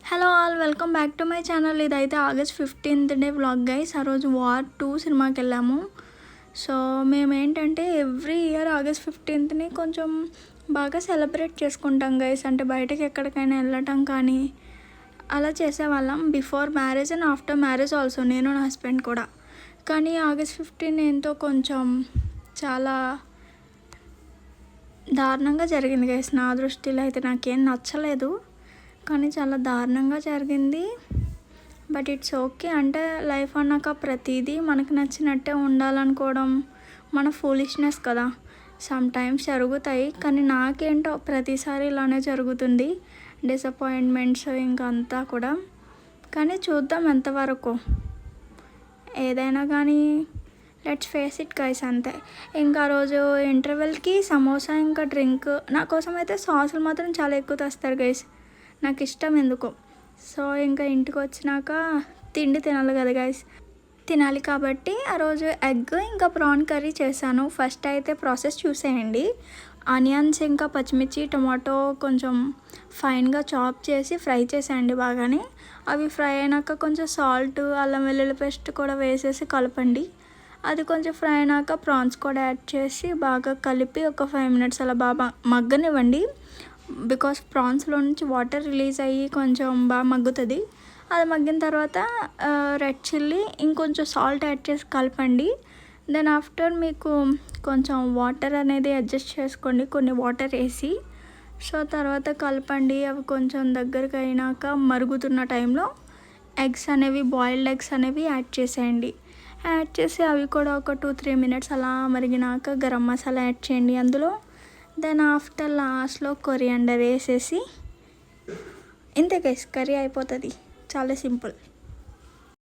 Hello all, welcome back to my channel. ఇదైతే August 15th day vlog guys. ఆ రోజు war 2 సినిమాకి వెళ్ళాము. సో మేమేంటంటే ఎవ్రీ ఇయర్ ఆగస్ట్ 15th కొంచెం బాగా సెలబ్రేట్ చేసుకుంటాం గైస్. అంటే బయటకి ఎక్కడికైనా వెళ్ళటం కానీ అలా చేసేవాళ్ళం before marriage and after marriage also, నేను నా హస్బెండ్ కూడా. కానీ ఆగస్ట్ 15 ఏంటో కొంచెం చాలా దారుణంగా జరిగింది గైస్. నా దృష్టిలో అయితే నాకేం నచ్చలేదు, కానీ చాలా దారుణంగా జరిగింది. But it's okay. అంటే లైఫ్ అన్నాక ప్రతిదీ మనకు నచ్చినట్టే ఉండాలనుకోవడం మన ఫూలిష్నెస్ కదా. సమ్ టైమ్స్ జరుగుతాయి, కానీ నాకేంటో ప్రతిసారి ఇలానే జరుగుతుంది. డిసప్పాయింట్మెంట్స్ ఇంకా అంతా కూడా. కానీ చూద్దాం ఎంతవరకు. ఏదైనా కానీ లెట్స్ ఫేస్ ఇట్ గైస్, అంతే. ఇంకా రోజు ఇంటర్వెల్కి సమోసా ఇంకా డ్రింక్. నా కోసం అయితే సాసులు మాత్రం చాలా ఎక్కువ తెస్తారు గైస్, నాకు ఇష్టం ఎందుకో. సో ఇంకా ఇంటికి వచ్చినాక తిండి తినాలి కదా గైస్, తినాలి కాబట్టి ఆ రోజు ఎగ్ ఇంకా ప్రాన్ కర్రీ చేశాను. ఫస్ట్ అయితే ప్రాసెస్ చూసేయండి. ఆనియన్స్ ఇంకా పచ్చిమిర్చి టమాటో కొంచెం ఫైన్గా చాప్ చేసి ఫ్రై చేసేయండి బాగానే. అవి ఫ్రై అయినాక కొంచెం సాల్ట్, అల్లం వెల్లుల్లి పేస్ట్ కూడా వేసేసి కలపండి. అది కొంచెం ఫ్రై అయినాక ప్రాన్స్ కూడా యాడ్ చేసి బాగా కలిపి ఒక 5 minutes అలా బాగా మగ్గనివ్వండి. బికాస్ ప్రాన్స్లో నుంచి వాటర్ రిలీజ్ అయ్యి కొంచెం బాగా మగ్గుతుంది. అది మగ్గిన తర్వాత రెడ్ చిల్లీ ఇంకొంచెం సాల్ట్ యాడ్ చేసి కలపండి. దెన్ ఆఫ్టర్ మీకు కొంచెం వాటర్ అనేది అడ్జస్ట్ చేసుకోండి, కొన్ని వాటర్ వేసి. సో తర్వాత కలపండి. అవి కొంచెం దగ్గరకు అయినాక మరుగుతున్న టైంలో ఎగ్స్ అనేవి, బాయిల్డ్ ఎగ్స్ అనేవి యాడ్ చేసేయండి. యాడ్ చేసి అవి కూడా ఒక 2-3 minutes అలా మరిగినాక గరం మసాలా యాడ్ చేయండి అందులో. దెన్ ఆఫ్టర్ లాస్ట్లో కొరియాండర్ వేసేసి ఇంతే గైస్, కర్రీ అయిపోతుంది. చాలా సింపుల్.